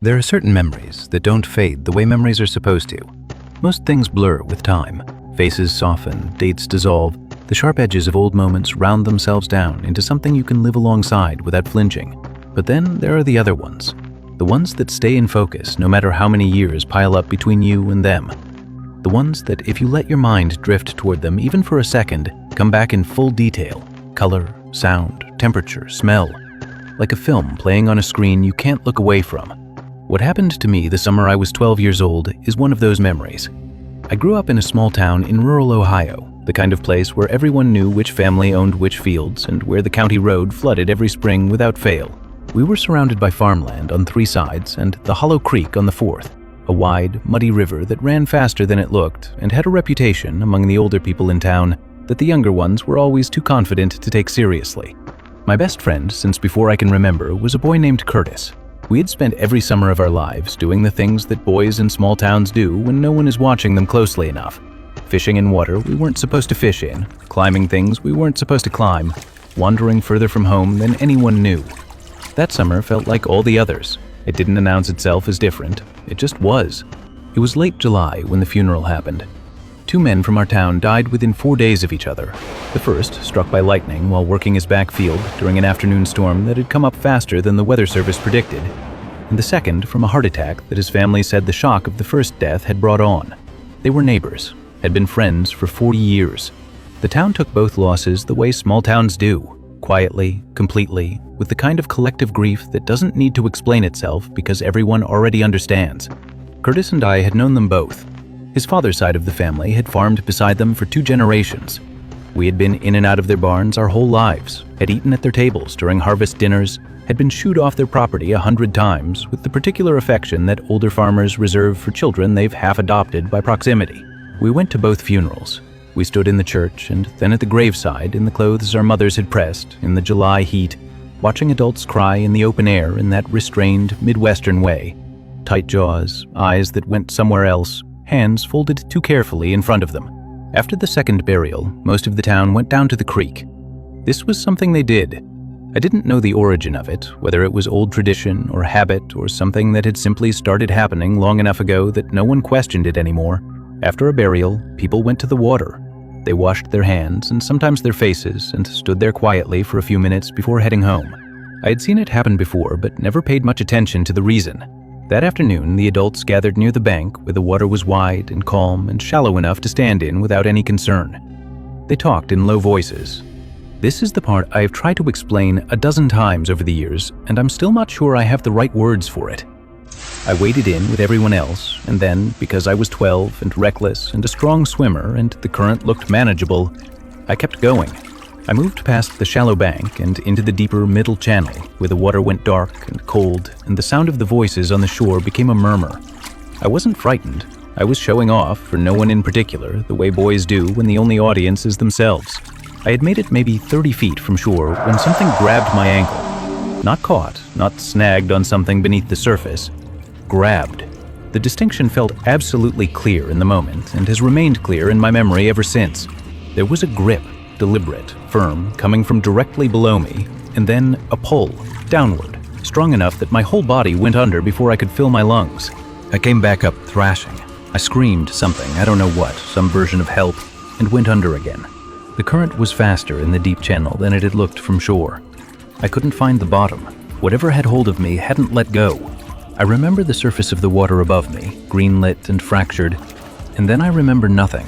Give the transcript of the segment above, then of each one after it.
There are certain memories that don't fade the way memories are supposed to. Most things blur with time. Faces soften, dates dissolve. The sharp edges of old moments round themselves down into something you can live alongside without flinching. But then there are the other ones. The ones that stay in focus no matter how many years pile up between you and them. The ones that, if you let your mind drift toward them even for a second, come back in full detail. Color, sound, temperature, smell. Like a film playing on a screen you can't look away from. What happened to me the summer I was 12 years old is one of those memories. I grew up in a small town in rural Ohio, the kind of place where everyone knew which family owned which fields and where the county road flooded every spring without fail. We were surrounded by farmland on 3 sides and the Hollow Creek on the 4th, a wide, muddy river that ran faster than it looked and had a reputation among the older people in town that the younger ones were always too confident to take seriously. My best friend, since before I can remember, was a boy named Curtis. We had spent every summer of our lives doing the things that boys in small towns do when no one is watching them closely enough. Fishing in water we weren't supposed to fish in, climbing things we weren't supposed to climb, wandering further from home than anyone knew. That summer felt like all the others. It didn't announce itself as different, it just was. It was late July when the funeral happened. 2 men from our town died within 4 days of each other. The first, struck by lightning while working his backfield during an afternoon storm that had come up faster than the weather service predicted, and the second from a heart attack that his family said the shock of the first death had brought on. They were neighbors, had been friends for 40 years. The town took both losses the way small towns do, quietly, completely, with the kind of collective grief that doesn't need to explain itself because everyone already understands. Curtis and I had known them both. His father's side of the family had farmed beside them for 2 generations. We had been in and out of their barns our whole lives, had eaten at their tables during harvest dinners, had been shooed off their property 100 times with the particular affection that older farmers reserve for children they've half adopted by proximity. We went to both funerals. We stood in the church and then at the graveside in the clothes our mothers had pressed in the July heat, watching adults cry in the open air in that restrained Midwestern way. Tight jaws, eyes that went somewhere else, hands folded too carefully in front of them. After the second burial, most of the town went down to the creek. This was something they did. I didn't know the origin of it, whether it was old tradition or habit or something that had simply started happening long enough ago that no one questioned it anymore. After a burial, people went to the water. They washed their hands and sometimes their faces and stood there quietly for a few minutes before heading home. I had seen it happen before but never paid much attention to the reason. That afternoon, the adults gathered near the bank where the water was wide and calm and shallow enough to stand in without any concern. They talked in low voices. This is the part I have tried to explain a dozen times over the years, and I'm still not sure I have the right words for it. I waded in with everyone else, and then, because I was 12 and reckless and a strong swimmer and the current looked manageable, I kept going. I moved past the shallow bank and into the deeper middle channel, where the water went dark and cold, and the sound of the voices on the shore became a murmur. I wasn't frightened. I was showing off for no one in particular, the way boys do when the only audience is themselves. I had made it maybe 30 feet from shore when something grabbed my ankle. Not caught, not snagged on something beneath the surface. Grabbed. The distinction felt absolutely clear in the moment and has remained clear in my memory ever since. There was a grip, deliberate, firm, coming from directly below me, and then a pull, downward, strong enough that my whole body went under before I could fill my lungs. I came back up thrashing. I screamed something, I don't know what, some version of help, and went under again. The current was faster in the deep channel than it had looked from shore. I couldn't find the bottom. Whatever had hold of me hadn't let go. I remember the surface of the water above me, green-lit and fractured, and then I remember nothing.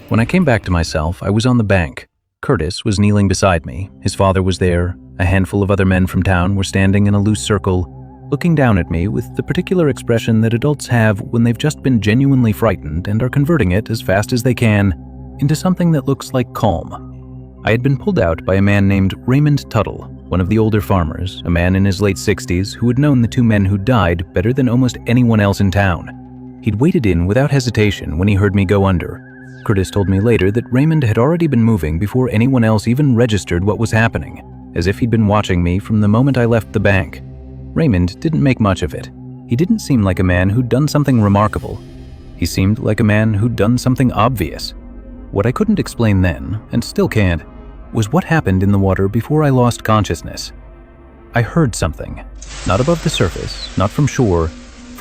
When I came back to myself, I was on the bank. Curtis was kneeling beside me, his father was there, a handful of other men from town were standing in a loose circle, looking down at me with the particular expression that adults have when they've just been genuinely frightened and are converting it as fast as they can into something that looks like calm. I had been pulled out by a man named Raymond Tuttle, one of the older farmers, a man in his late 60s who had known the 2 men who died better than almost anyone else in town. He'd waded in without hesitation when he heard me go under. Curtis told me later that Raymond had already been moving before anyone else even registered what was happening, as if he'd been watching me from the moment I left the bank. Raymond didn't make much of it. He didn't seem like a man who'd done something remarkable. He seemed like a man who'd done something obvious. What I couldn't explain then, and still can't, was what happened in the water before I lost consciousness. I heard something, not above the surface, not from shore,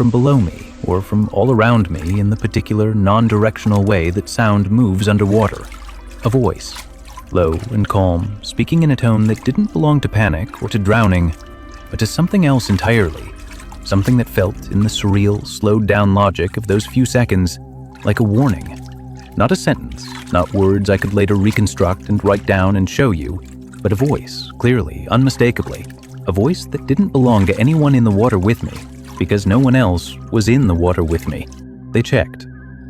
from below me or from all around me in the particular non-directional way that sound moves underwater. A voice, low and calm, speaking in a tone that didn't belong to panic or to drowning, but to something else entirely. Something that felt, in the surreal, slowed-down logic of those few seconds, like a warning. Not a sentence, not words I could later reconstruct and write down and show you, but a voice, clearly, unmistakably. A voice that didn't belong to anyone in the water with me, because no one else was in the water with me. They checked.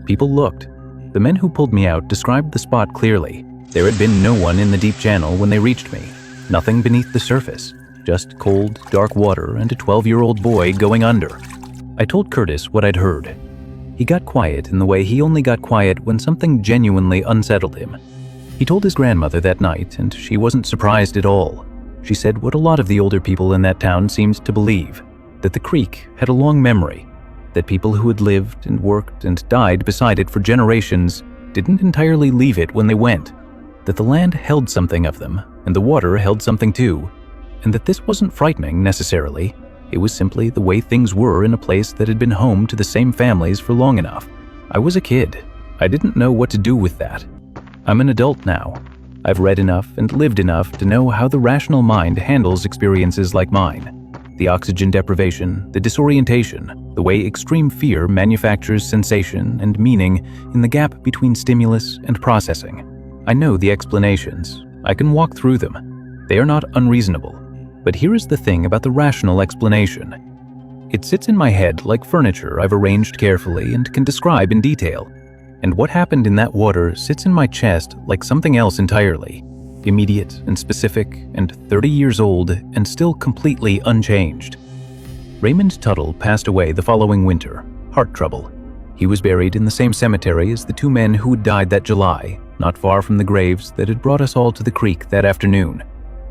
People looked. The men who pulled me out described the spot clearly. There had been no one in the deep channel when they reached me. Nothing beneath the surface. Just cold, dark water and a 12-year-old boy going under. I told Curtis what I'd heard. He got quiet in the way he only got quiet when something genuinely unsettled him. He told his grandmother that night, and she wasn't surprised at all. She said what a lot of the older people in that town seemed to believe, that the creek had a long memory, that people who had lived and worked and died beside it for generations didn't entirely leave it when they went, that the land held something of them, and the water held something too, and that this wasn't frightening necessarily. It was simply the way things were in a place that had been home to the same families for long enough. I was a kid. I didn't know what to do with that. I'm an adult now. I've read enough and lived enough to know how the rational mind handles experiences like mine. The oxygen deprivation, the disorientation, the way extreme fear manufactures sensation and meaning in the gap between stimulus and processing. I know the explanations. I can walk through them. They are not unreasonable. But here is the thing about the rational explanation. It sits in my head like furniture I've arranged carefully and can describe in detail. And what happened in that water sits in my chest like something else entirely, immediate and specific and 30 years old and still completely unchanged. Raymond Tuttle passed away the following winter, heart trouble. He was buried in the same cemetery as the two men who had died that July, not far from the graves that had brought us all to the creek that afternoon.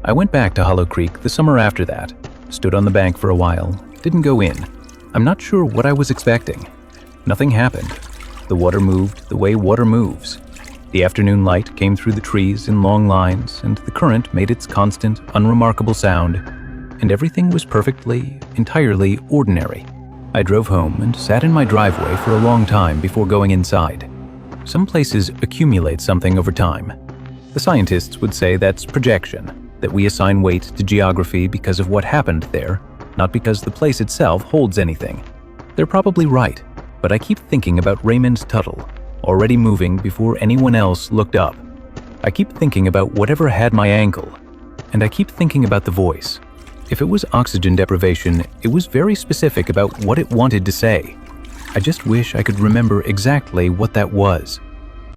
I went back to Hollow Creek the summer after that, stood on the bank for a while, didn't go in. I'm not sure what I was expecting. Nothing happened. The water moved the way water moves. The afternoon light came through the trees in long lines, and the current made its constant, unremarkable sound, and everything was perfectly, entirely ordinary. I drove home and sat in my driveway for a long time before going inside. Some places accumulate something over time. The scientists would say that's projection, that we assign weight to geography because of what happened there, not because the place itself holds anything. They're probably right, but I keep thinking about Raymond Tuttle, already moving before anyone else looked up. I keep thinking about whatever had my ankle, and I keep thinking about the voice. If it was oxygen deprivation, it was very specific about what it wanted to say. I just wish I could remember exactly what that was.